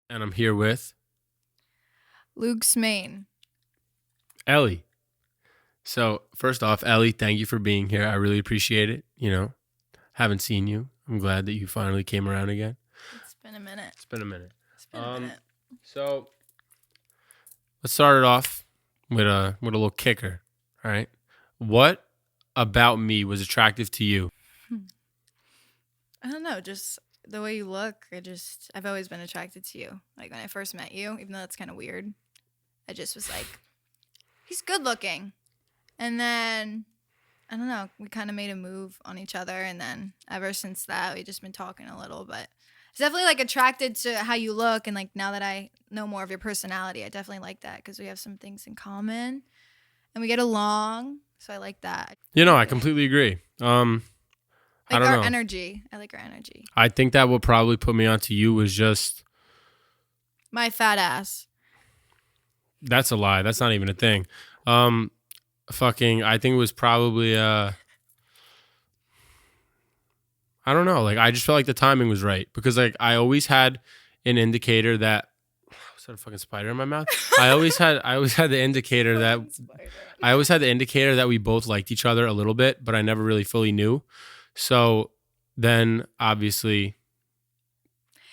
And I'm here with Luke's main. Ellie. So first off, Ellie, thank you for being here. I really appreciate it. Haven't seen you. I'm glad that you finally came around again. It's been a minute. It's been a minute. Um, So let's start it off with a little kicker. All right. What about me was attractive to you? I don't know, just the way you look. I've always been attracted to you. Like when I first met you, even though that's kind of weird, I just was like, he's good looking. And then, I don't know, we kind of made a move on each other. And then ever since that, we've just been talking a little. But it's definitely like attracted to how you look. And like now that I know more of your personality, I definitely like that because we have some things in common and we get along. So I like that. I completely agree. I don't know. Energy. I like our energy. I think that what probably put me onto you was just my fat ass. That's a lie. That's not even a thing. I think it was probably I don't know. Like I just felt like the timing was right because like I always had an indicator that was that a fucking spider in my mouth? I always had the indicator that we both liked each other a little bit, but I never really fully knew. So then obviously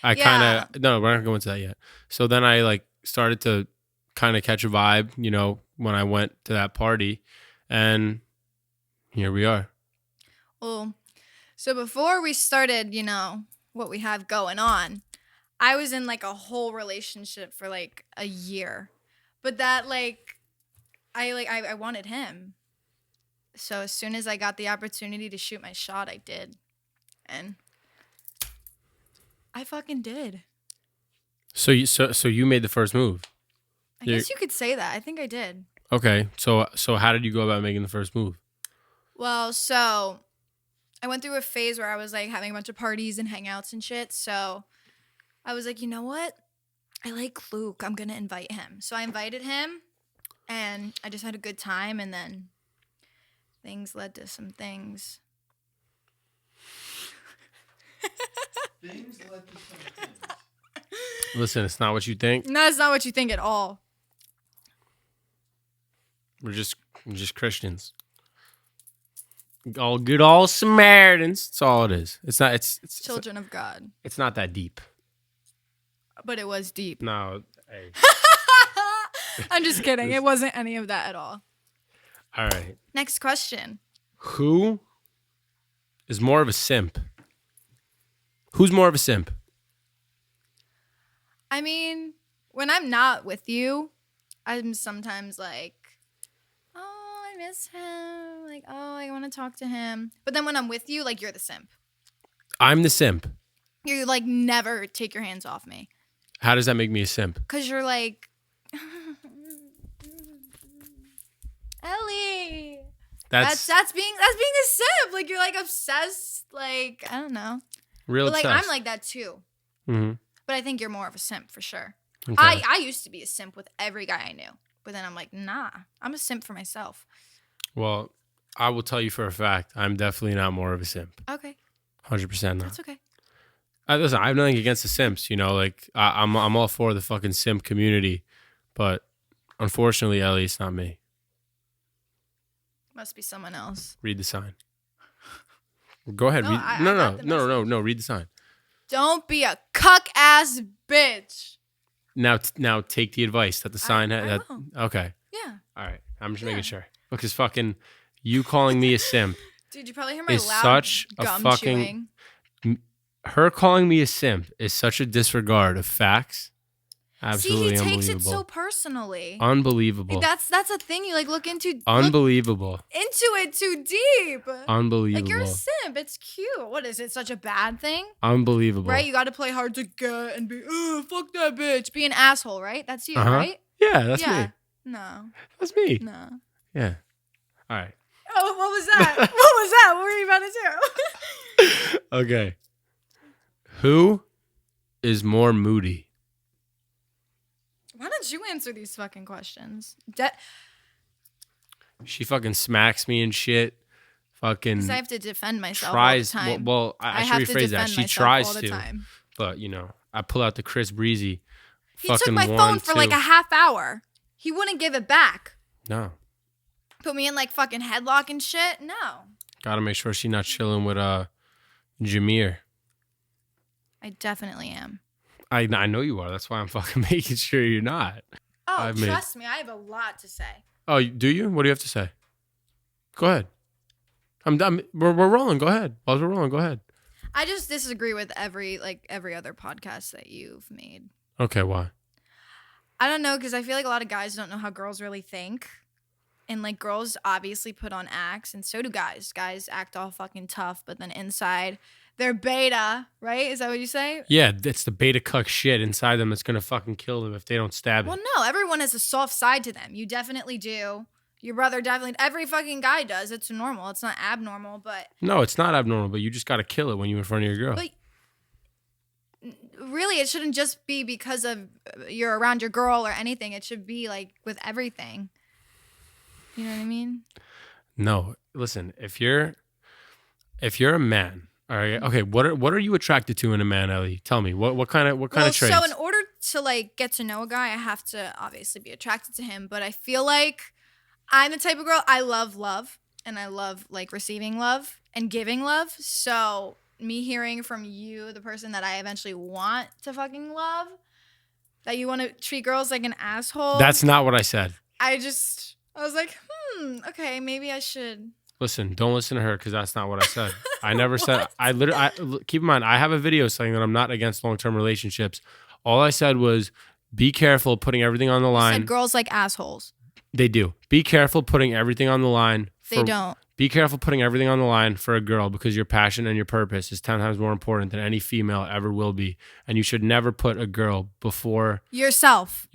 we're not going to go into that yet. So then I like started to kind of catch a vibe, when I went to that party, and here we are. Well, so before we started, what we have going on, I was in like a whole relationship for like a year, but that I wanted him. So as soon as I got the opportunity to shoot my shot, I did. And I fucking did. So you made the first move. I guess you could say that. I think I did. Okay. So how did you go about making the first move? Well, so I went through a phase where I was like having a bunch of parties and hangouts and shit. So I was like, you know what? I like Luke. I'm going to invite him. So I invited him and I just had a good time, and then things led to some things. Listen, it's not what you think. No, it's not what you think at all. We're just Christians. All Samaritans. That's all it is. It's not. It's children of God. It's not that deep. But it was deep. No. Hey. I'm just kidding. It wasn't any of that at all. All right. Next question. Who is more of a simp? Who's more of a simp? I mean, when I'm not with you, I'm sometimes like, oh, I miss him. Like, oh, I want to talk to him. But then when I'm with you, like, you're the simp. I'm the simp. You, like, never take your hands off me. How does that make me a simp? Because you're like, Ellie. That's being a simp. Like, you're, like, obsessed. Like, I don't know. Real but, obsessed. like, I'm like that, too. Mm-hmm. But I think you're more of a simp for sure. Okay. I used to be a simp with every guy I knew. But then I'm like, nah, I'm a simp for myself. Well, I will tell you for a fact, I'm definitely not more of a simp. Okay. 100% not. That's okay. Listen, I have nothing against the simps, like I'm all for the fucking simp community, but unfortunately, Ellie, it's not me. Must be someone else. Read the sign. Go ahead. No. Read the sign. Don't be a cuck ass bitch. Now take the advice that the sign had. Okay. Yeah. All right. I'm just making sure because fucking you calling me a simp. Dude, you probably hear my is loud such gum a fucking. Chewing. Her calling me a simp is such a disregard of facts. Absolutely. See, he takes it so personally. Unbelievable. Like, that's a thing you like look into. Unbelievable. Look into it too deep. Unbelievable. Like, you're a simp. It's cute. What is it? Such a bad thing? Unbelievable. Right? You got to play hard to get and be, fuck that bitch. Be an asshole, right? That's you, uh-huh. right? Yeah, that's me. No. That's me. No. Yeah. All right. Oh, what was that? What were you about to do? Okay. Who is more moody? Why don't you answer these fucking questions? She fucking smacks me and shit. Fucking. Because I have to defend myself all the time. Well, I should rephrase that. She tries to. Time. But, I pull out the Chris Breezy. He took my phone for like a half hour. He wouldn't give it back. No. Put me in like fucking headlock and shit. No. Gotta make sure she's not chilling with Jameer. I definitely am. I know you are. That's why I'm fucking making sure you're not. Oh, trust me, I have a lot to say. Oh, do you? What do you have to say? Go ahead. I'm done. We're rolling. Go ahead. While we're rolling, go ahead. I just disagree with every other podcast that you've made. Okay, why? I don't know, because I feel like a lot of guys don't know how girls really think. And like girls obviously put on acts, and so do guys. Guys act all fucking tough, but then inside they're beta, right? Is that what you say? Yeah, it's the beta cuck shit inside them that's gonna fucking kill them if they don't stab it. Well, no, everyone has a soft side to them. You definitely do. Your brother definitely. Every fucking guy does. It's normal. It's not abnormal, but no, it's not abnormal. But you just gotta kill it when you're in front of your girl. But really, it shouldn't just be because of you're around your girl or anything. It should be like with everything. You know what I mean? No, listen. If you're a man, all right. Okay, what are you attracted to in a man, Ellie? Tell me what kind of traits? So in order to like get to know a guy, I have to obviously be attracted to him. But I feel like I'm the type of girl, I love love, and I love like receiving love and giving love. So me hearing from you, the person that I eventually want to fucking love, that you want to treat girls like an asshole. That's not what I said. I was like, okay, maybe I should. Listen, don't listen to her because that's not what I said. I never said. I keep in mind, I have a video saying that I'm not against long-term relationships. All I said was, be careful putting everything on the line. You said girls like assholes. They do. Be careful putting everything on the line. They don't. Be careful putting everything on the line for a girl because your passion and your purpose is 10 times more important than any female ever will be. And you should never put a girl before yourself.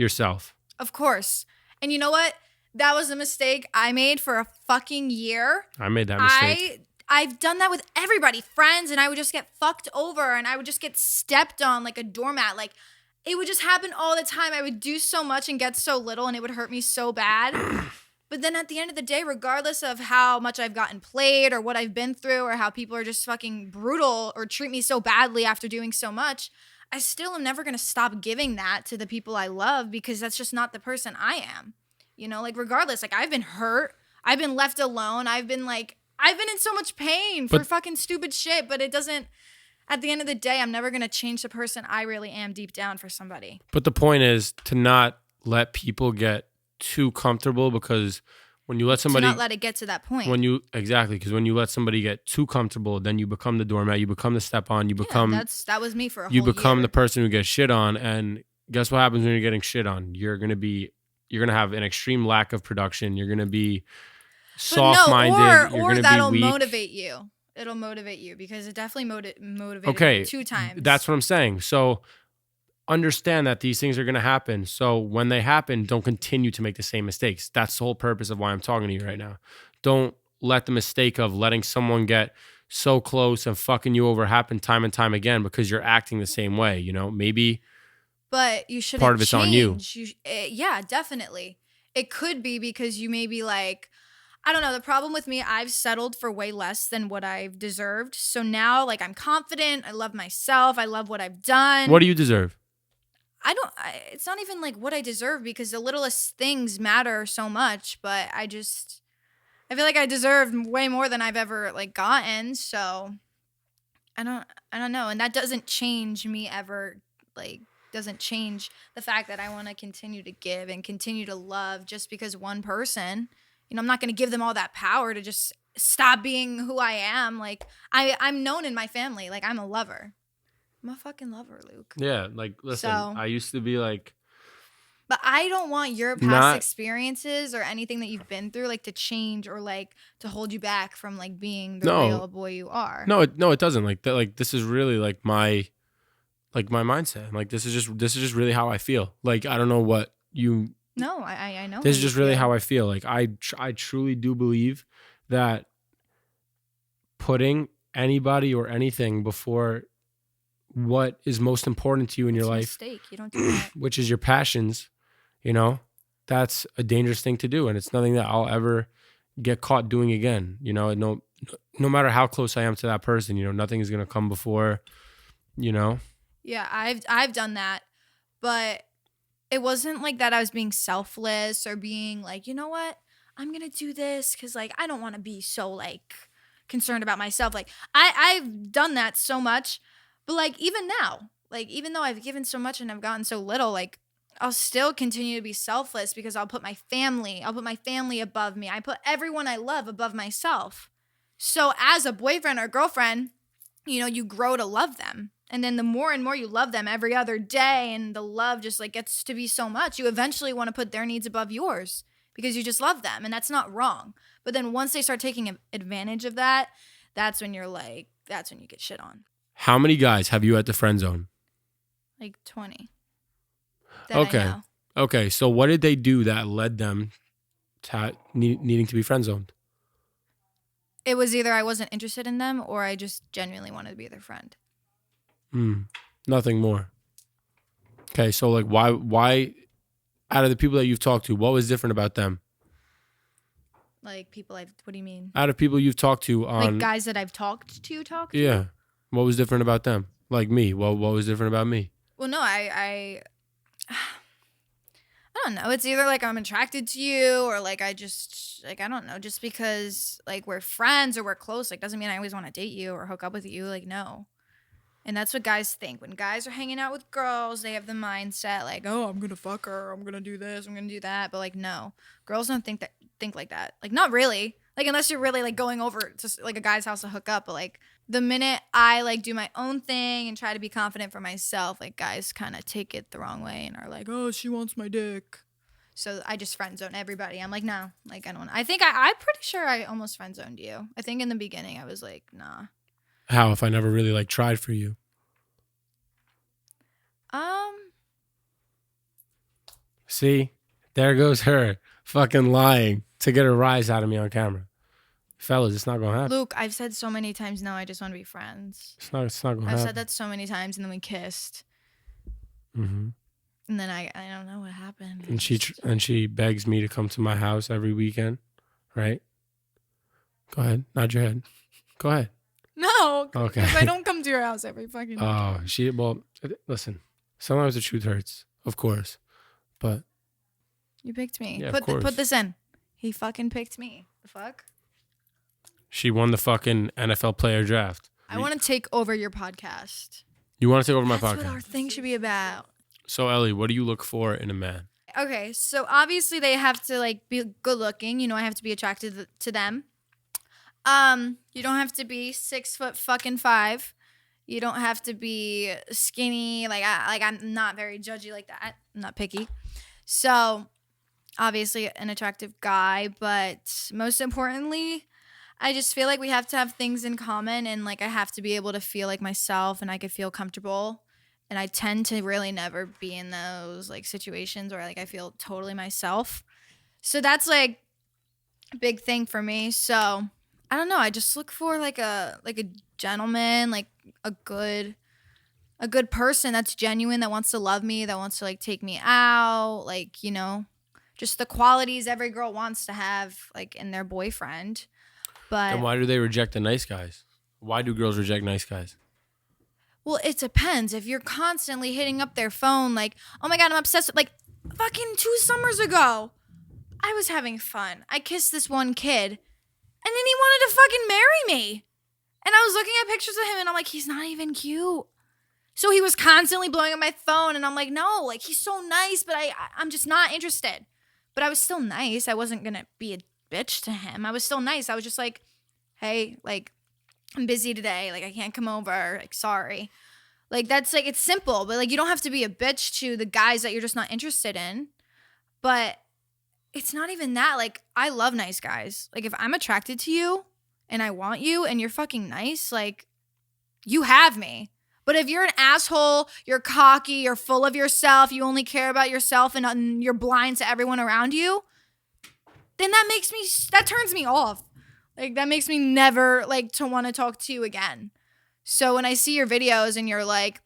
Of course. And you know what? That was a mistake I made for a fucking year. I made that mistake. I've done that with everybody, friends, and I would just get fucked over and I would just get stepped on like a doormat. Like, it would just happen all the time. I would do so much and get so little, and it would hurt me so bad. But then at the end of the day, regardless of how much I've gotten played or what I've been through or how people are just fucking brutal or treat me so badly after doing so much, I still am never going to stop giving that to the people I love because that's just not the person I am. You know, like regardless, like I've been hurt, I've been left alone, I've been in so much pain for fucking stupid shit, but it doesn't, at the end of the day, I'm never going to change the person I really am deep down for somebody. But the point is to not let people get too comfortable because when you let somebody... To not let it get to that point. Because when you let somebody get too comfortable, then you become the doormat, you become the step on, you become... that was me for a whole year. You become year. the person who gets shit on, and guess what happens when you're getting shit on? You're going to have an extreme lack of production. You're going to be soft-minded. Or that'll motivate you. It'll motivate you because it definitely motivated me 2 times. That's what I'm saying. So understand that these things are going to happen. So when they happen, don't continue to make the same mistakes. That's the whole purpose of why I'm talking to you right now. Don't let the mistake of letting someone get so close and fucking you over happen time and time again because you're acting the same way. You know, maybe... But you shouldn't part of it's change. on you. Yeah, definitely. It could be because you may be like, I don't know. The problem with me, I've settled for way less than what I've deserved. So now, like, I'm confident. I love myself. I love what I've done. What do you deserve? It's not even like what I deserve because the littlest things matter so much. But I feel like I deserve way more than I've ever like gotten. So I don't know. And that doesn't change me ever, like, doesn't change the fact that I want to continue to give and continue to love just because one person, you know, I'm not going to give them all that power to just stop being who I am. Like I'm known in my family. Like I'm a lover. I'm a fucking lover, Luke. Yeah. Like, listen, I used to be like, but I don't want your past experiences or anything that you've been through, like to change or like to hold you back from like being the real boy you are. No, it doesn't. Like that. Like this is really like my mindset. Like this is just really how I feel. Like I don't know what you. No, I know. This is just really how I feel. Like I truly do believe that putting anybody or anything before what is most important to you in your life, mistake. You don't do that. Which is your passions, you know, that's a dangerous thing to do, and it's nothing that I'll ever get caught doing again. You know, no matter how close I am to that person, you know, nothing is gonna come before, you know. Yeah, I've done that, but it wasn't like that I was being selfless or being like, you know what? I'm going to do this cuz like I don't want to be so like concerned about myself. Like I've done that so much, but like even now, like even though I've given so much and I've gotten so little, like I'll still continue to be selfless because I'll put my family above me. I put everyone I love above myself. So as a boyfriend or girlfriend, you know, you grow to love them. And then the more and more you love them every other day and the love just like gets to be so much, you eventually want to put their needs above yours because you just love them and that's not wrong. But then once they start taking advantage of that, that's when that's when you get shit on. How many guys have you at the friend zone? Like 20. Okay. Okay, so what did they do that led them to needing to be friend zoned? It was either I wasn't interested in them or I just genuinely wanted to be their friend. Nothing more. Okay, so like why out of the people that you've talked to, what was different about them? Like people what do you mean? Out of people you've talked to on like guys that I've talked to? Yeah. What was different about them? Like me. What was different about me? Well, no, I don't know. It's either like I'm attracted to you or like I just like I don't know. Just because like we're friends or we're close, like doesn't mean I always want to date you or hook up with you. Like no. And that's what guys think. When guys are hanging out with girls, they have the mindset like, oh, I'm gonna fuck her, I'm gonna do this, I'm gonna do that. But like no. Girls don't think like that. Like not really. Like unless you're really like going over to like a guy's house to hook up, but like the minute I like do my own thing and try to be confident for myself, like guys kind of take it the wrong way and are like, oh, she wants my dick. So I just friend zone everybody. I'm like, no, like I don't want. I think I'm pretty sure I almost friend zoned you. I think in the beginning I was like, nah. How if I never really like tried for you? See, there goes her fucking lying to get a rise out of me on camera. Fellas, it's not gonna happen. Luke, I've said so many times now I just want to be friends. It's not gonna happen. I've said that so many times and then we kissed. Mm-hmm. And then I don't know what happened. And she begs me to come to my house every weekend, right? Go ahead, nod your head. Go ahead. No, okay. Because I don't come to your house every fucking weekend. Well, listen. Sometimes the truth hurts, of course, but you picked me. Yeah, Put this in. He fucking picked me. The fuck? She won the fucking NFL player draft. I want to take over your podcast. You want to take over my podcast? That's what our thing should be about. So, Ellie, what do you look for in a man? Okay, so obviously they have to like be good looking. You know, I have to be attracted to them. You don't have to be 6'5". You don't have to be skinny. I'm not very judgy like that. I'm not picky. So, obviously an attractive guy, but most importantly, I just feel like we have to have things in common and like I have to be able to feel like myself and I could feel comfortable. And I tend to really never be in those like situations where like I feel totally myself. So that's like a big thing for me. So I don't know. I just look for like a gentleman, like a good person that's genuine, that wants to love me, that wants to like take me out, like, you know, just the qualities every girl wants to have like in their boyfriend. But and why do they reject the nice guys? Why do girls reject nice guys? Well, it depends. If you're constantly hitting up their phone like, oh my God, I'm obsessed with, like, fucking 2 summers ago, I was having fun. I kissed this one kid, and then he wanted to fucking marry me. And I was looking at pictures of him, and I'm like, he's not even cute. So he was constantly blowing up my phone, and I'm like, no, like, he's so nice, but I'm just not interested. But I was still nice. I wasn't going to be a bitch to him. I was still nice. I was just like, hey, like, I'm busy today. Like, I can't come over. Like, sorry. Like, that's, like, it's simple. But, like, you don't have to be a bitch to the guys that you're just not interested in. But it's not even that. Like, I love nice guys. Like, if I'm attracted to you and I want you and you're fucking nice, like, you have me. But if you're an asshole, you're cocky, you're full of yourself, you only care about yourself and you're blind to everyone around you, then that turns me off. Like, that makes me never, like, to want to talk to you again. So when I see your videos and you're like,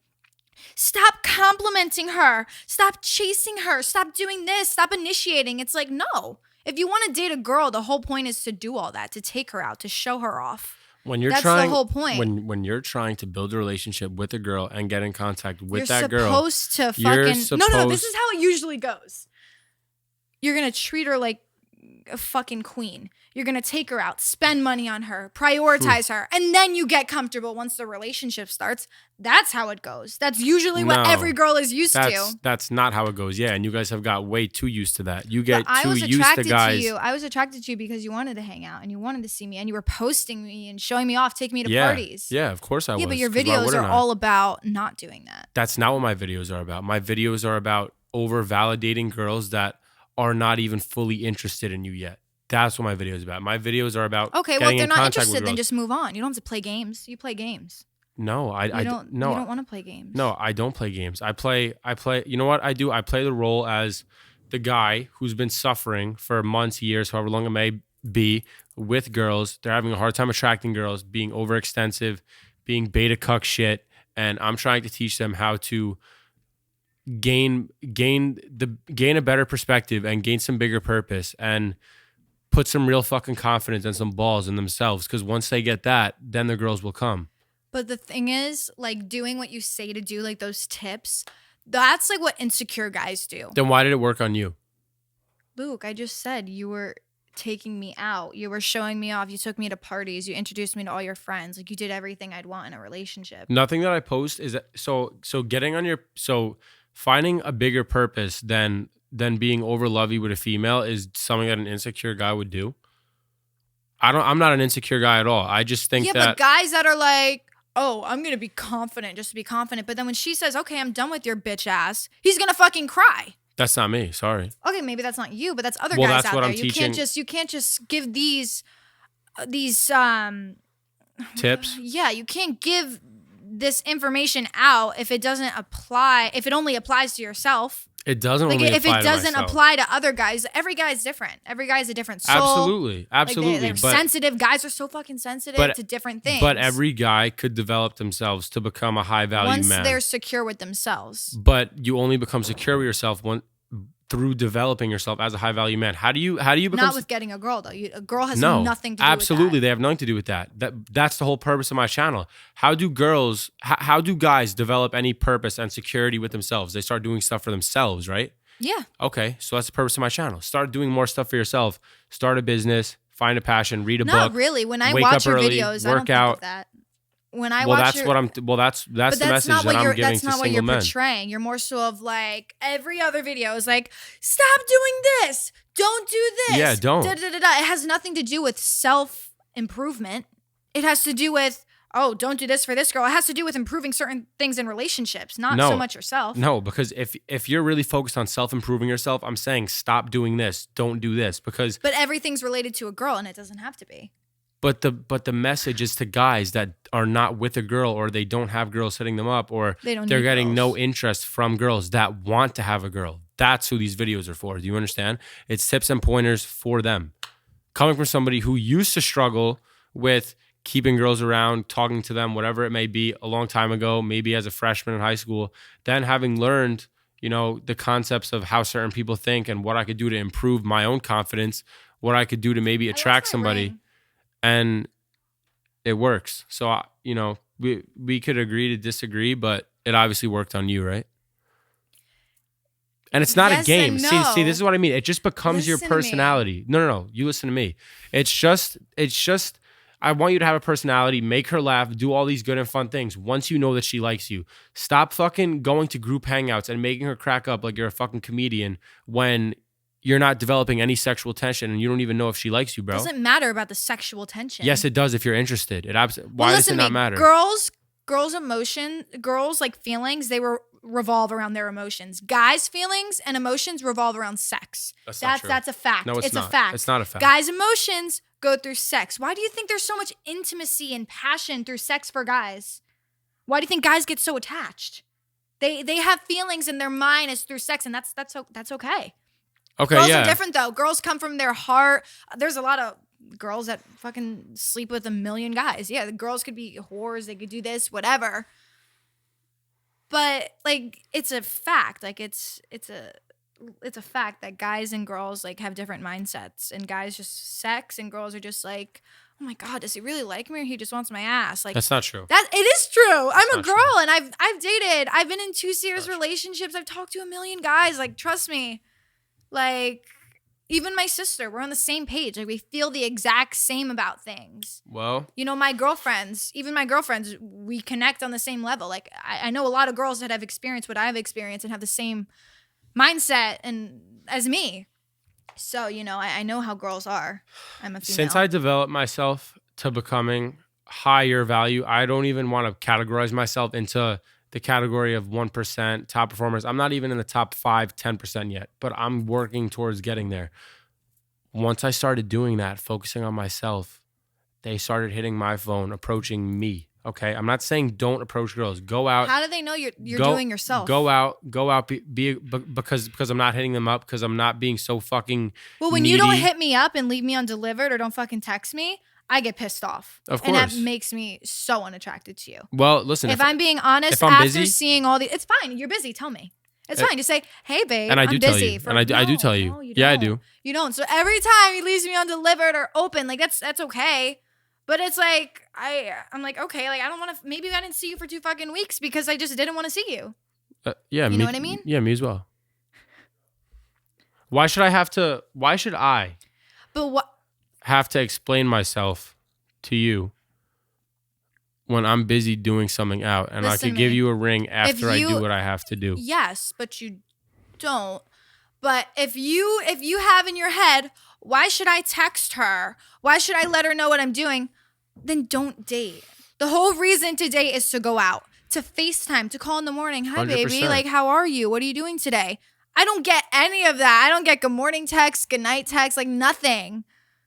stop complimenting her, stop chasing her, stop doing this, stop initiating. It's like, no. If you want to date a girl, the whole point is to do all that, to take her out, to show her off. That's the whole point. When you're trying to build a relationship with a girl and get in contact with you're that girl, supposed to fucking no. This is how it usually goes. You're gonna treat her like a fucking queen. You're gonna take her out, spend money on her, prioritize her, and then you get comfortable once the relationship starts. That's how it goes. That's usually what every girl is used to. That's not how it goes. Yeah, and you guys have got way too used to that. You get too used to guys. I was attracted to you because you wanted to hang out and you wanted to see me and you were posting me and showing me off, taking me to parties. Yeah, of course I was. Yeah, but your videos are all about not doing that. That's not what my videos are about. My videos are about over-validating girls that are not even fully interested in you yet. That's what my video is about. My videos are about okay. Well, if they're not interested, then just move on. You don't have to play games. You play games. No, I don't. No, you don't want to play games. No, I don't play games. I play. You know what I do? I play the role as the guy who's been suffering for months, years, however long it may be, with girls. They're having a hard time attracting girls, being overextensive, being beta cuck shit, and I'm trying to teach them how to gain a better perspective and gain some bigger purpose and put some real fucking confidence and some balls in themselves, because once they get that, then the girls will come. But the thing is, like, doing what you say to do, like those tips, that's like what insecure guys do. Then why did it work on you? Luke, I just said you were taking me out. You were showing me off. You took me to parties. You introduced me to all your friends. Like, you did everything I'd want in a relationship. Nothing that I post is that, so finding a bigger purpose than being over lovey with a female is something that an insecure guy would do. I'm not an insecure guy at all. I just think that... Yeah, but guys that are like, oh, I'm going to be confident just to be confident. But then when she says, okay, I'm done with your bitch ass, he's going to fucking cry. That's not me. Sorry. Okay, maybe that's not you, but that's other guys out there. I'm teaching. You can't just give these tips. Yeah, you can't give this information out if it doesn't apply, if it only applies to yourself. It doesn't like only if apply it doesn't apply to other guys. Every guy is different. Every guy is a different soul. Absolutely. Like they're sensitive. Guys are so fucking sensitive to different things. But every guy could develop themselves to become a high value man. Once they're secure with themselves. But you only become secure with yourself through developing yourself as a high value man. How do you become... Not with getting a girl, though. A girl has nothing to do with that. Absolutely, they have nothing to do with that. That's the whole purpose of my channel. How do guys develop any purpose and security with themselves? They start doing stuff for themselves, right? Yeah. Okay, so that's the purpose of my channel. Start doing more stuff for yourself. Start a business, find a passion, read a book. Not really. When I watch your videos, I don't think of that. When I watch that's the message that I'm giving to single men. That's not what you're portraying. You're more so of like every other video is like, stop doing this. Don't do this. Yeah, don't. It has nothing to do with self-improvement. It has to do with, oh, don't do this for this girl. It has to do with improving certain things in relationships, not so much yourself. No, because if you're really focused on self-improving yourself, I'm saying stop doing this. Don't do this, because... But everything's related to a girl, and it doesn't have to be. But the message is to guys that are not with a girl, or they don't have girls hitting them up, or they're getting no interest from girls that want to have a girl. That's who these videos are for. Do you understand? It's tips and pointers for them. Coming from somebody who used to struggle with keeping girls around, talking to them, whatever it may be, a long time ago, maybe as a freshman in high school, then having learned, the concepts of how certain people think and what I could do to improve my own confidence, what I could do to maybe attract somebody. Ring. And it works. So, we could agree to disagree, but it obviously worked on you, right? And it's not a game. No. See, this is what I mean. It just becomes your personality. No. You listen to me. It's just, I want you to have a personality, make her laugh, do all these good and fun things. Once you know that she likes you, stop fucking going to group hangouts and making her crack up like you're a fucking comedian when you're not developing any sexual tension and you don't even know if she likes you, bro. It doesn't matter about the sexual tension. Yes, it does if you're interested. Why does it not matter? Girls' emotion, girls' like feelings, they revolve around their emotions. Guys' feelings and emotions revolve around sex. That's a fact. No, it's not. A fact. It's not a fact. Guys' emotions go through sex. Why do you think there's so much intimacy and passion through sex for guys? Why do you think guys get so attached? They have feelings in their mind as through sex, and that's okay. Okay, girls are different though. Girls come from their heart. There's a lot of girls that fucking sleep with a million guys. Yeah, the girls could be whores. They could do this, whatever. But like, it's a fact. Like, it's a fact that guys and girls like have different mindsets. And guys just sex, and girls are just like, oh my God, does he really like me or he just wants my ass? Like, that's not true. That it is true. I'm a girl true. and I've dated. I've been in 2 serious relationships. I've talked to a million guys. Like, trust me. Like, even my sister, we're on the same page. Like, we feel the exact same about things. Well, you know, my girlfriends, we connect on the same level. Like, I know a lot of girls that have experienced what I've experienced and have the same mindset as me. So, you know, I know how girls are. I'm a female. Since I developed myself to becoming higher value, I don't even want to categorize myself into the category of 1% top performers. I'm not even in the top 5, 10% yet, but I'm working towards getting there. Once I started doing that, focusing on myself, they started hitting my phone, approaching me. Okay, I'm not saying don't approach girls. Go out. How do they know you're doing yourself? Go out. Because I'm not hitting them up, because I'm not being so fucking Well, when needy. you don't hit me up and leave me undelivered or don't fucking text me, I get pissed off. Of course. And that makes me so unattracted to you. Well, listen. If I'm being honest, if I'm after busy, seeing all it's fine. You're busy. Tell me. It's fine. Just say, hey, babe, and I do I'm tell busy. you. And I do tell you. No, you yeah, I don't. do. You don't. So every time he leaves me undelivered or open, like that's okay. But it's like, I'm like, okay, like I don't want to, maybe I didn't see you for 2 fucking weeks because I just didn't want to see you. Yeah. You know what I mean? Yeah, me as well. Why should I have to explain myself to you when I'm busy doing something out and I could give you a ring after I do what I have to do? Yes, but you don't. But if you have in your head, why should I text her? Why should I let her know what I'm doing? Then don't date. The whole reason to date is to go out, to FaceTime, to call in the morning. Hi, 100%. baby. Like, how are you? What are you doing today? I don't get any of that. I don't get good morning text, good night text, like nothing.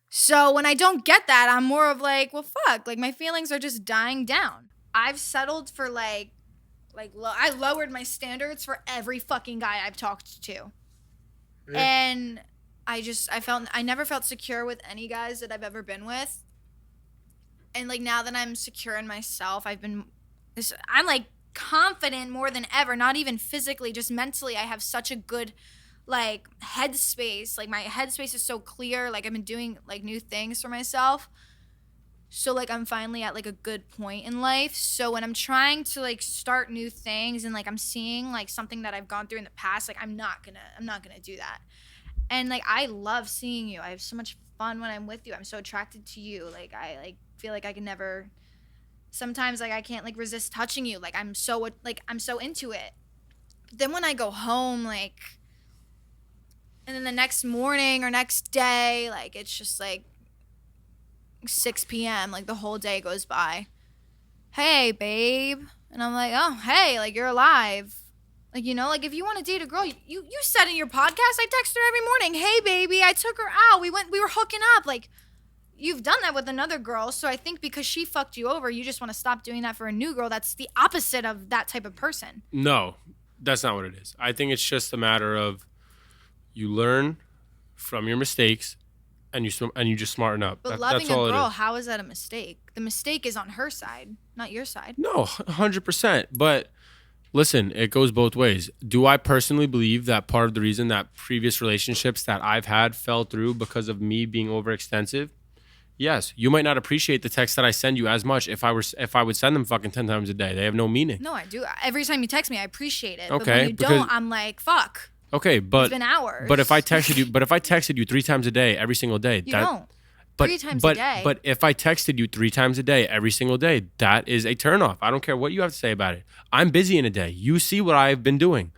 So when I don't get that, I'm more of like, well, fuck. Like, my feelings are just dying down. I've settled for I lowered my standards for every fucking guy I've talked to. Yeah. And I never felt secure with any guys that I've ever been with. And like now that I'm secure in myself, I'm like confident more than ever, not even physically, just mentally. I have such a good like headspace. Like my headspace is so clear. Like I've been doing like new things for myself. So like I'm finally at like a good point in life. So when I'm trying to like start new things and like I'm seeing like something that I've gone through in the past, like I'm not gonna do that. And like I love seeing you. I have so much fun when I'm with you. I'm so attracted to you. Like I like feel like I can never. Sometimes like I can't like resist touching you. Like I'm so into it. But then when I go home, like, and then the next morning or next day, like it's just like 6 p.m. Like the whole day goes by. Hey, babe. And I'm like, oh, hey, like you're alive. Like, you know, like if you want to date a girl, you said in your podcast, I text her every morning. Hey, baby, I took her out. We were hooking up. Like, you've done that with another girl. So I think because she fucked you over, you just want to stop doing that for a new girl. That's the opposite of that type of person. No, that's not what it is. I think it's just a matter of you learn from your mistakes and you just smarten up. But loving a girl, how is that a mistake? The mistake is on her side, not your side. No, 100%. But listen, it goes both ways. Do I personally believe that part of the reason that previous relationships that I've had fell through because of me being overextensive? Yes. You might not appreciate the text that I send you as much if I would send them fucking 10 times a day. They have no meaning. No, I do. Every time you text me, I appreciate it. Okay. But when you don't, I'm like, fuck. Okay, but it's been hours. But if I texted you 3 times a day every single day, you don't. 3 times a day. But if I texted you 3 times a day every single day, that is a turnoff. I don't care what you have to say about it. I'm busy in a day. You see what I've been doing.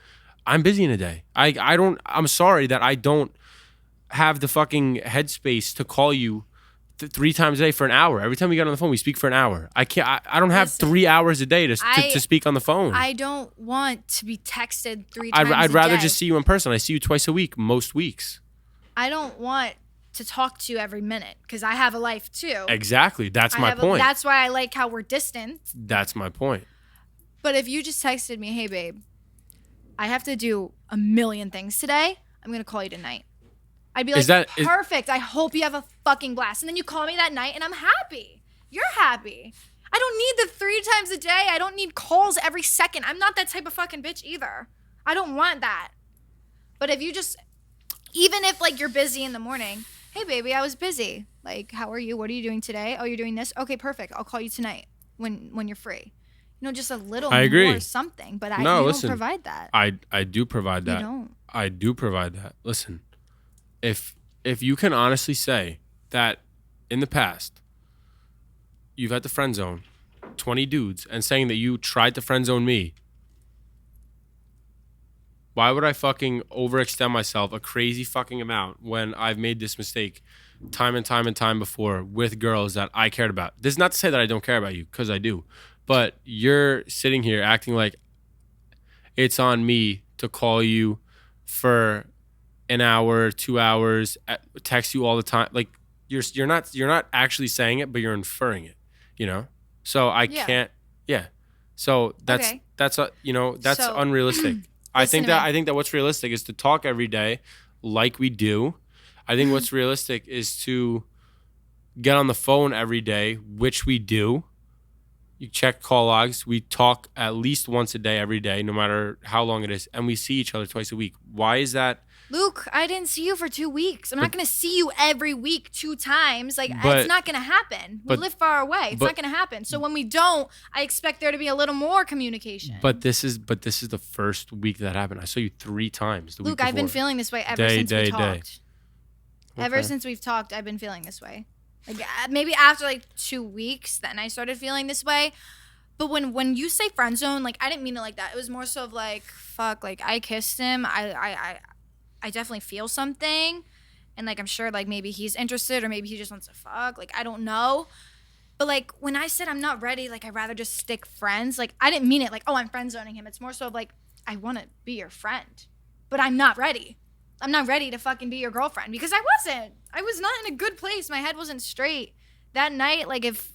I'm busy in a day. I'm sorry that I don't have the fucking headspace to call you 3 times a day for an hour. Every time we get on the phone, we speak for an hour. I can't. I don't have 3 hours a day to speak on the phone. I don't want to be texted 3 times a day. I'd rather just see you in person. I see you twice a week, most weeks. I don't want to talk to you every minute because I have a life too. Exactly. That's my point. That's why I like how we're distant. That's my point. But if you just texted me, hey, babe, I have to do a million things today. I'm going to call you tonight. I'd be like, perfect. I hope you have a fucking blast. And then you call me that night and I'm happy. You're happy. I don't need the 3 times a day. I don't need calls every second. I'm not that type of fucking bitch either. I don't want that. But if you just, even if like you're busy in the morning, hey baby, I was busy. Like, how are you? What are you doing today? Oh, you're doing this? Okay, perfect. I'll call you tonight when you're free. Just a little I agree. more something. But you don't provide that. I do provide that. You don't. I do provide that. Listen, if you can honestly say that in the past you've had the friend zone 20 dudes and saying that you tried to friend zone me, why would I fucking overextend myself a crazy fucking amount when I've made this mistake time and time and time before with girls that I cared about? This is not to say that I don't care about you, because I do. But you're sitting here acting like it's on me to call you for an hour, 2 hours, text you all the time. Like you're not actually saying it, but you're inferring it, So I can't. Yeah. So that's unrealistic. I think that what's realistic is to talk every day like we do. I think what's realistic is to get on the phone every day, which we do. You check call logs. We talk at least once a day, every day, no matter how long it is. And we see each other twice a week. Why is that? Luke, I didn't see you for 2 weeks. I'm not going to see you every week 2 times. It's not going to happen. We live far away. It's not going to happen. So when we don't, I expect there to be a little more communication. But this is the first week that happened. I saw you 3 times. Luke, I've been feeling this way ever since we talked. Okay. Ever since we've talked, I've been feeling this way. Like maybe after 2 weeks, then I started feeling this way. But when you say friend zone, I didn't mean it like that. It was more so of fuck, I kissed him. I definitely feel something, and I'm sure maybe he's interested or maybe he just wants to fuck. I don't know. But when I said I'm not ready, I'd rather just stick friends. I didn't mean it oh, I'm friend zoning him. It's more so of I want to be your friend, but I'm not ready. I'm not ready to fucking be your girlfriend because I wasn't. I was not in a good place. My head wasn't straight that night. if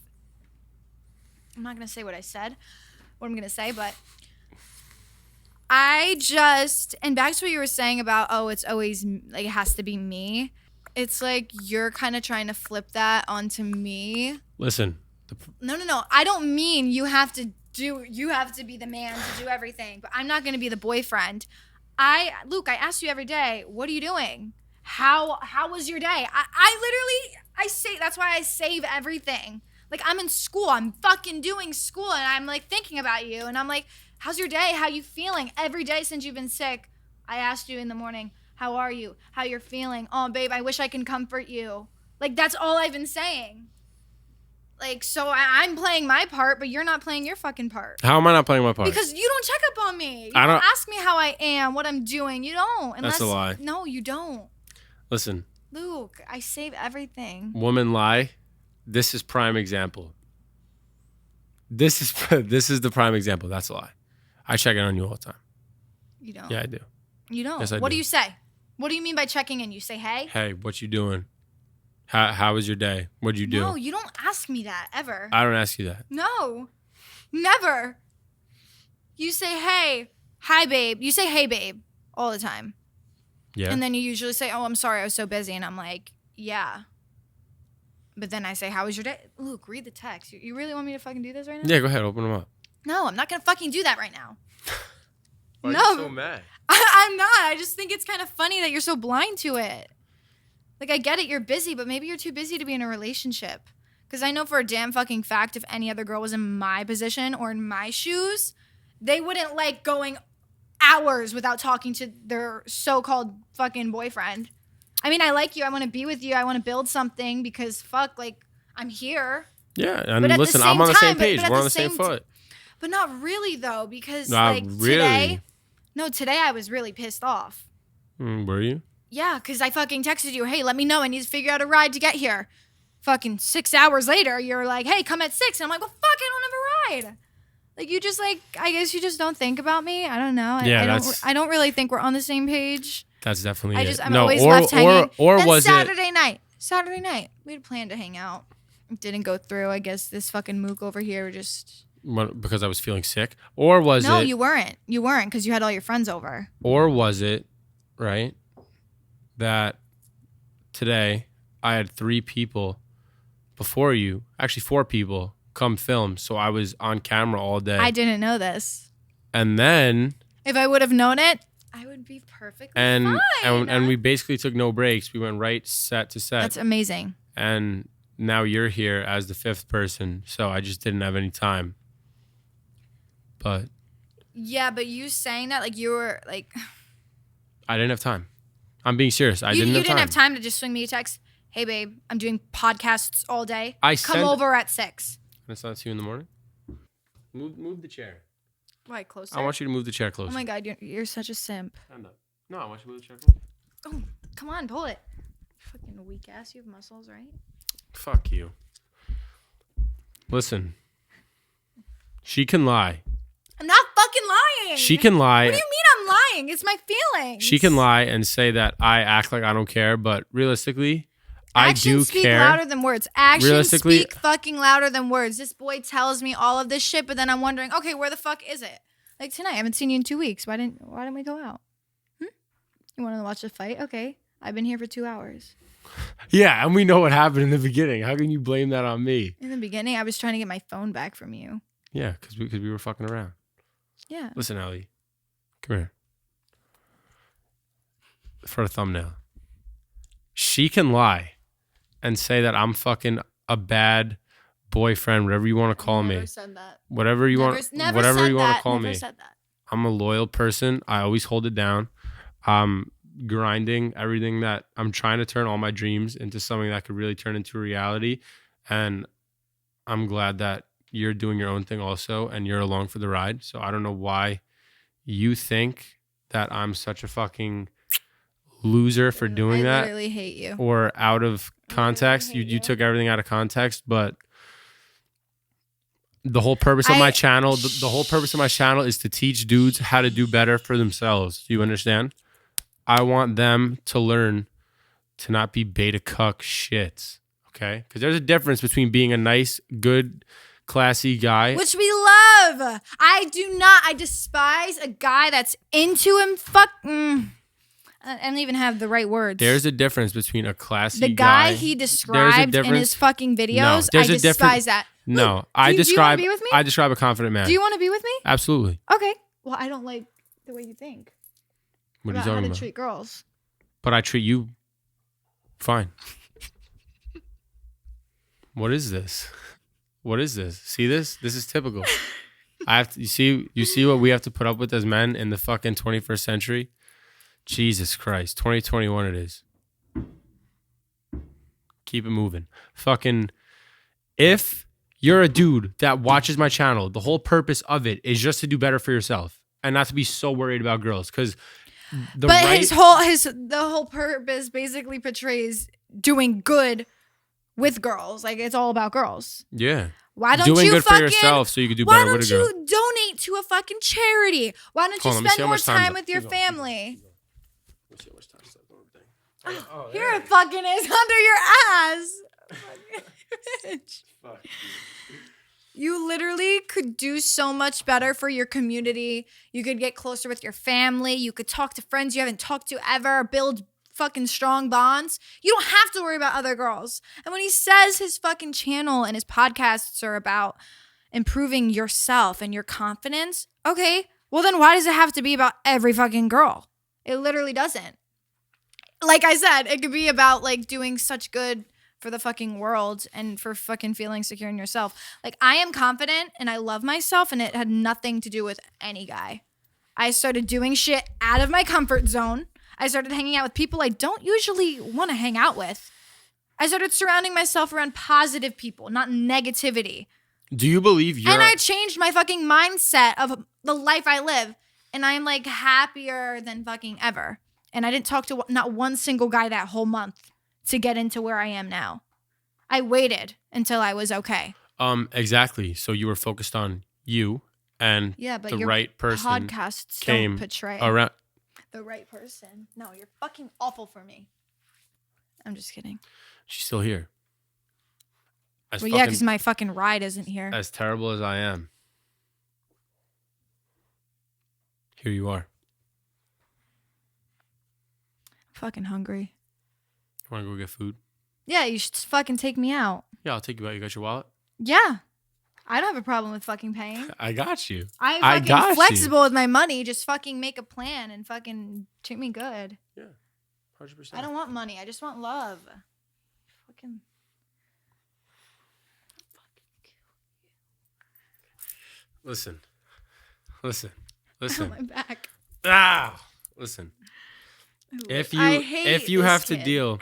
I'm not gonna say what I'm gonna say, but I just, and back to what you were saying about, oh, it's always, it has to be me. It's you're kind of trying to flip that onto me. Listen. No. I don't mean you have to be the man to do everything, but I'm not going to be the boyfriend. Luke, I ask you every day, what are you doing? How was your day? I say, that's why I save everything. I'm in school, I'm fucking doing school, and I'm thinking about you, and I'm how's your day? How you feeling? Every day since you've been sick, I asked you in the morning, how are you? How you're feeling? Oh, babe, I wish I can comfort you. That's all I've been saying. So I'm playing my part, but you're not playing your fucking part. How am I not playing my part? Because you don't check up on me. You don't ask me how I am, what I'm doing. You don't. That's a lie. No, you don't. Listen. Luke, I save everything. Woman lie. This is prime example. This is the prime example. That's a lie. I check in on you all the time. You don't. Yeah, I do. You don't. Yes, I do. What do you say? What do you mean by checking in? You say, hey? Hey, what you doing? How was your day? What'd you do? No, you don't ask me that, ever. I don't ask you that. No. Never. You say, hey, hi, babe. You say, hey, babe, all the time. Yeah. And then you usually say, oh, I'm sorry, I was so busy. And I'm like, yeah. But then I say, how was your day? Luke, read the text. You really want me to fucking do this right now? Yeah, go ahead. Open them up. No, I'm not going to fucking do that right now. Why are you so mad? I'm not. I just think it's kind of funny that you're so blind to it. I get it. You're busy, but maybe you're too busy to be in a relationship. Because I know for a damn fucking fact, if any other girl was in my position or in my shoes, they wouldn't like going hours without talking to their so-called fucking boyfriend. I mean, I like you. I want to be with you. I want to build something because fuck, I'm here. Yeah, and listen, I'm on the same page. We're on the same foot. But not really, though, because really? today I was really pissed off. Were you? Yeah, because I fucking texted you, hey, let me know. I need to figure out a ride to get here. Fucking 6 hours later, you're like, hey, come at 6. And I'm like, well, fuck, I don't have a ride. You just I guess you just don't think about me. I don't know. I don't really think we're on the same page. That's definitely it. I'm always left hanging. Or then was Saturday night, we had planned to hang out. It didn't go through. I guess this fucking mook over here just... Because I was feeling sick? Or was it... No, you weren't. You weren't because you had all your friends over. Or was it, right, that today I had 3 people before you, actually 4 people, come film. So I was on camera all day. I didn't know this. And then... If I would have known it, I would be perfectly fine. And we basically took no breaks. We went right set to set. That's amazing. and now you're here as the 5th person, so I just didn't have any time. But yeah, but you saying that like you were like I didn't have time. I'm being serious. you didn't have time to just swing me a text. Hey babe, I'm doing podcasts all day. Come over at 6. Can I send it to you in the morning? Move the chair. Why closer? I want you to move the chair closer. Oh my god, you're such a simp. Stand up. No, I want you to move the chair closer. Oh, come on, pull it. Fucking weak ass. You have muscles, right? Fuck you. Listen. She can lie. I'm not fucking lying. She can lie. What do you mean I'm lying? It's my feelings. She can lie and say that I act like I don't care, but realistically, Actions I do speak care. louder than words. Actions Realistically, speak fucking louder than words. This boy tells me all of this shit, but then I'm wondering, okay, where the fuck is it? Like tonight, I haven't seen you in 2 weeks. Why didn't we go out? You wanted to watch the fight? Okay, I've been here for 2 hours. Yeah, and we know what happened in the beginning. How can you blame that on me? In the beginning, I was trying to get my phone back from you. Yeah, because we were fucking around. Yeah. Listen, Ellie, come here. For a thumbnail. She can lie and say that I'm fucking a bad boyfriend, whatever you want to call me. Never said that. Whatever you want to call me. Never said that. I'm a loyal person. I always hold it down. I'm grinding everything that I'm trying to turn all my dreams into something that could really turn into reality. And I'm glad that you're doing your own thing also and you're along for the ride. So I don't know why you think that I'm such a fucking loser for doing that. I literally hate you. Or out of context. You took everything out of context, but the whole purpose of my channel, the whole purpose of my channel is to teach dudes how to do better for themselves. Do you understand? I want them to learn to not be beta cuck shits. Okay? Because there's a difference between being a nice, good, classy guy. Which we love. I despise a guy that's into him. I don't even have the right words. There's a difference between a classy guy. The guy he described in his fucking videos, I despise that. No, Look, do you want to be with me? I describe a confident man. Do you want to be with me? Absolutely. Okay. Well, I don't like the way you think. What are you talking about? How to treat girls. But I treat you fine. What is this? What is this? See this? This is typical. You see what we have to put up with as men in the fucking 21st century? Jesus Christ. 2021 it is. Keep it moving. Fucking, if you're a dude that watches my channel, the whole purpose of it is just to do better for yourself and not to be so worried about girls. Because the whole purpose basically portrays doing good with girls. Like it's all about girls. Yeah. Why don't doing you good for yourself so you can do better with a girl? Why don't you donate to a fucking charity? Why don't you spend more time with your family? Let's see how much time is left. Here it fucking is under your ass. Bitch. Fuck You literally could do so much better for your community. You could get closer with your family. You could talk to friends you haven't talked to ever. Build fucking strong bonds. You don't have to worry about other girls. And when he says his fucking channel and his podcasts are about improving yourself and your confidence, okay, well then why does it have to be about every fucking girl? It literally doesn't. Like I said, it could be about like doing such good for the fucking world and for fucking feeling secure in yourself. Like I am confident and I love myself and it had nothing to do with any guy. I started doing shit out of my comfort zone. I started hanging out with people I don't usually want to hang out with. I started surrounding myself around positive people, not negativity. Do you believe you're... And I changed my fucking mindset of the life I live. And I am like happier than fucking ever. And I didn't talk to not one single guy that whole month to get into where I am now. I waited until I was okay. Exactly. So you were focused on you and the right person podcasts came don't portray around. The right person. No, you're fucking awful for me. I'm just kidding. She's still here. Yeah, because my fucking ride isn't here. As terrible as I am, here you are. I'm fucking hungry. You want to go get food? Yeah, you should fucking take me out. Yeah, I'll take you out. You got your wallet? Yeah. I don't have a problem with fucking paying. I got you. I'm fucking flexible with my money. Just fucking make a plan and fucking treat me good. Yeah, 100%. I don't want money. I just want love. Fucking Listen. Ow, my back. Listen. I hate If you this have to kid. deal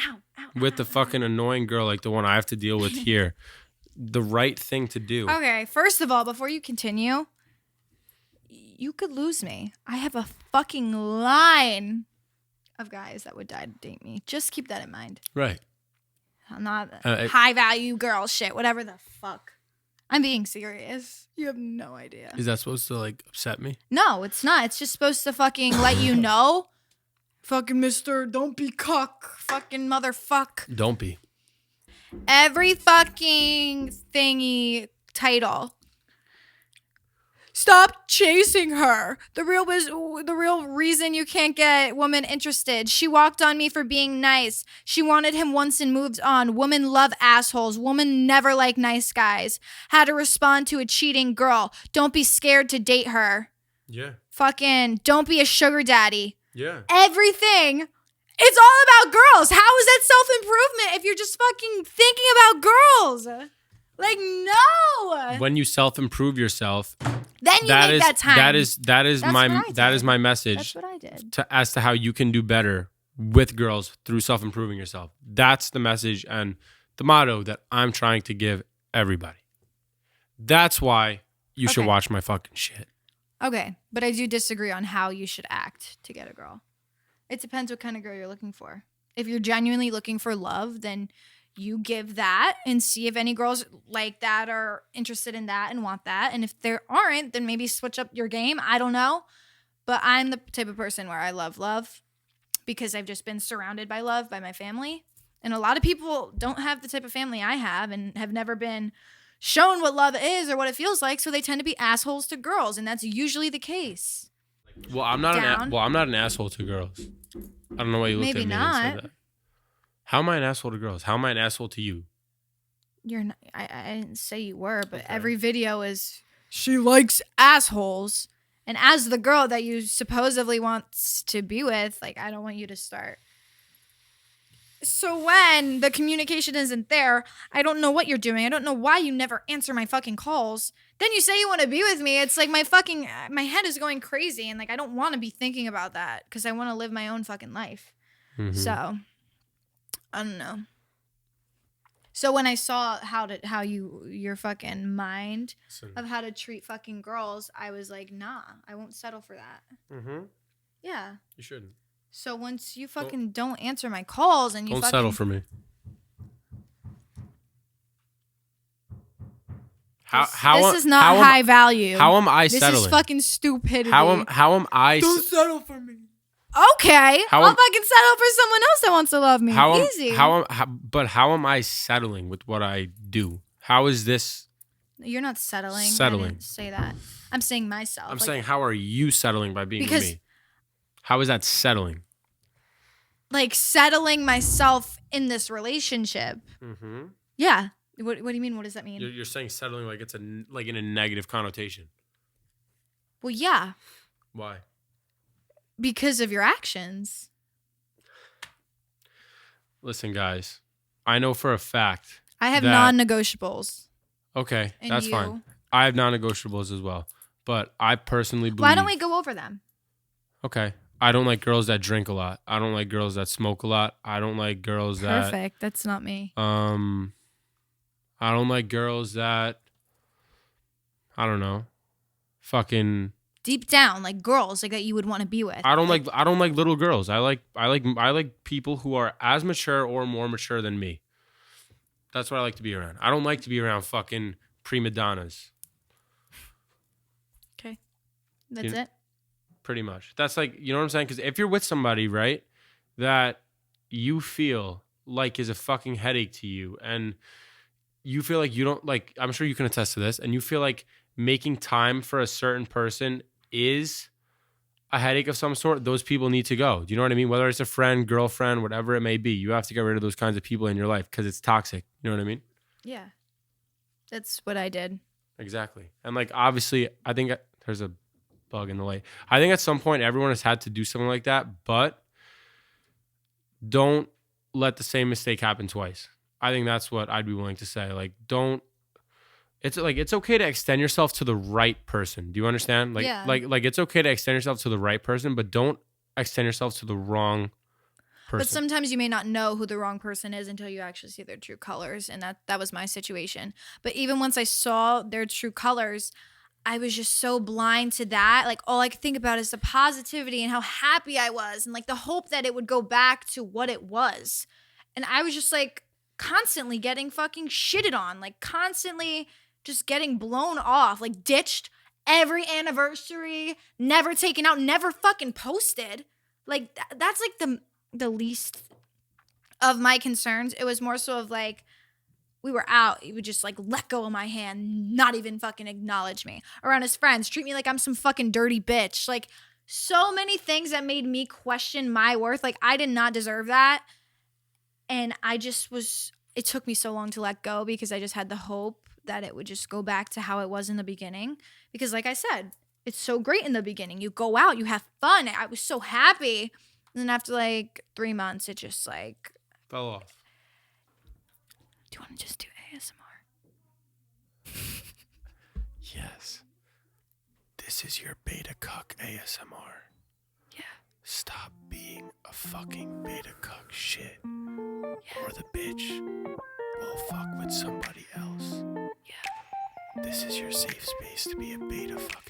with the fucking annoying girl like the one I have to deal with here, the right thing to do. Okay, first of all, before you continue, you could lose me. I have a fucking line of guys that would die to date me. Just keep that in mind. Right. I'm not high value girl shit, whatever the fuck. I'm being serious. You have no idea. Is that supposed to like upset me? No, it's not. It's just supposed to fucking let you know. Fucking mister, don't be cock. Fucking motherfuck. Don't be. Every fucking thingy title. Stop chasing her. The real reason you can't get woman interested. She walked on me for being nice. She wanted him once and moved on. Women love assholes. Women never like nice guys. How to respond to a cheating girl. Don't be scared to date her. Yeah. Fucking don't be a sugar daddy. Yeah. Everything. It's all about girls. How is that self-improvement if you're just fucking thinking about girls? Like, no. When you self-improve yourself, then you make that time. That is my message. That's what I did. As to how you can do better with girls through self-improving yourself. That's the message and the motto that I'm trying to give everybody. That's why you should watch my fucking shit. Okay, but I do disagree on how you should act to get a girl. It depends what kind of girl you're looking for. If you're genuinely looking for love, then you give that and see if any girls like that are interested in that and want that. And if there aren't, then maybe switch up your game. I don't know. But I'm the type of person where I love because I've just been surrounded by love by my family. And a lot of people don't have the type of family I have and have never been shown what love is or what it feels like. So they tend to be assholes to girls. And that's usually the case. Well, I'm not an asshole to girls. I don't know why you looked at me and said that. How am I an asshole to girls? How am I an asshole to you? You're not. I didn't say you were, but every video is she likes assholes, and as the girl that you supposedly wants to be with, like I don't want you to start. So when the communication isn't there, I don't know what you're doing. I don't know why you never answer my fucking calls. Then you say you want to be with me. It's like my head is going crazy, and like I don't want to be thinking about that because I want to live my own fucking life. Mm-hmm. So. I don't know. So when I saw how your fucking mind of how to treat fucking girls, I was like, nah, I won't settle for that. Mm-hmm. Yeah. You shouldn't. So once you fucking don't answer my calls and you don't settle for me. This is not high value. How am I settling? This is fucking stupidity. How am I? Don't settle for me. Okay, I'll fucking settle for someone else that wants to love me. Easy. But how am I settling with what I do? How is this? You're not settling. I didn't say that. I'm saying myself. I'm saying how are you settling by being with me? How is that settling? Like settling myself in this relationship. Mm-hmm. Yeah. What do you mean? What does that mean? You're saying settling like it's like in a negative connotation. Well, yeah. Why? Because of your actions. Listen, guys. I know for a fact. I have non-negotiables. Okay, that's fine. I have non-negotiables as well. But I personally believe... Why don't we go over them? Okay. I don't like girls that drink a lot. I don't like girls that smoke a lot. I don't like girls that... Perfect. That's not me. I don't like girls that... I don't know. Fucking... Deep down, like girls, like that you would want to be with. I don't like little girls. I like people who are as mature or more mature than me. That's what I like to be around. I don't like to be around fucking prima donnas. Okay, that's it. Pretty much. That's like, you know what I'm saying? Because if you're with somebody, right, that you feel like is a fucking headache to you, and you feel like you don't like, I'm sure you can attest to this, and you feel like making time for a certain person is a headache of some sort, those people need to go. Do you know what I mean? Whether it's a friend, girlfriend, whatever it may be, you have to get rid of those kinds of people in your life because it's toxic. You know what I mean? Yeah. That's what I did. Exactly. And like, obviously, I think there's a bug in the light. I think at some point everyone has had to do something like that, but don't let the same mistake happen twice. I think that's what I'd be willing to say. Like, don't it's like it's okay to extend yourself to the right person. Do you understand? Like Yeah. like it's okay to extend yourself to the right person, but don't extend yourself to the wrong person. But sometimes you may not know who the wrong person is until you actually see their true colors, and that was my situation. But even once I saw their true colors, I was just so blind to that. Like all I could think about is the positivity and how happy I was and like the hope that it would go back to what it was. And I was just like constantly getting fucking shitted on, like constantly just getting blown off, like ditched every anniversary, never taken out, never fucking posted. Like that's like the least of my concerns. It was more so of like we were out, he would just like let go of my hand, not even fucking acknowledge me. Around his friends, treat me like I'm some fucking dirty bitch. Like so many things that made me question my worth. Like I did not deserve that. And I just was, it took me so long to let go because I just had the hope that it would just go back to how it was in the beginning. Because like I said, it's so great in the beginning. You go out, you have fun. I was so happy. And then after like 3 months, it just like fell off. Do you want to just do ASMR? Yes. This is your beta cuck ASMR. Yeah. Stop being a fucking beta cuck shit. Yeah. Or the bitch will fuck with somebody else. Yeah. This is your safe space to be a beta fuck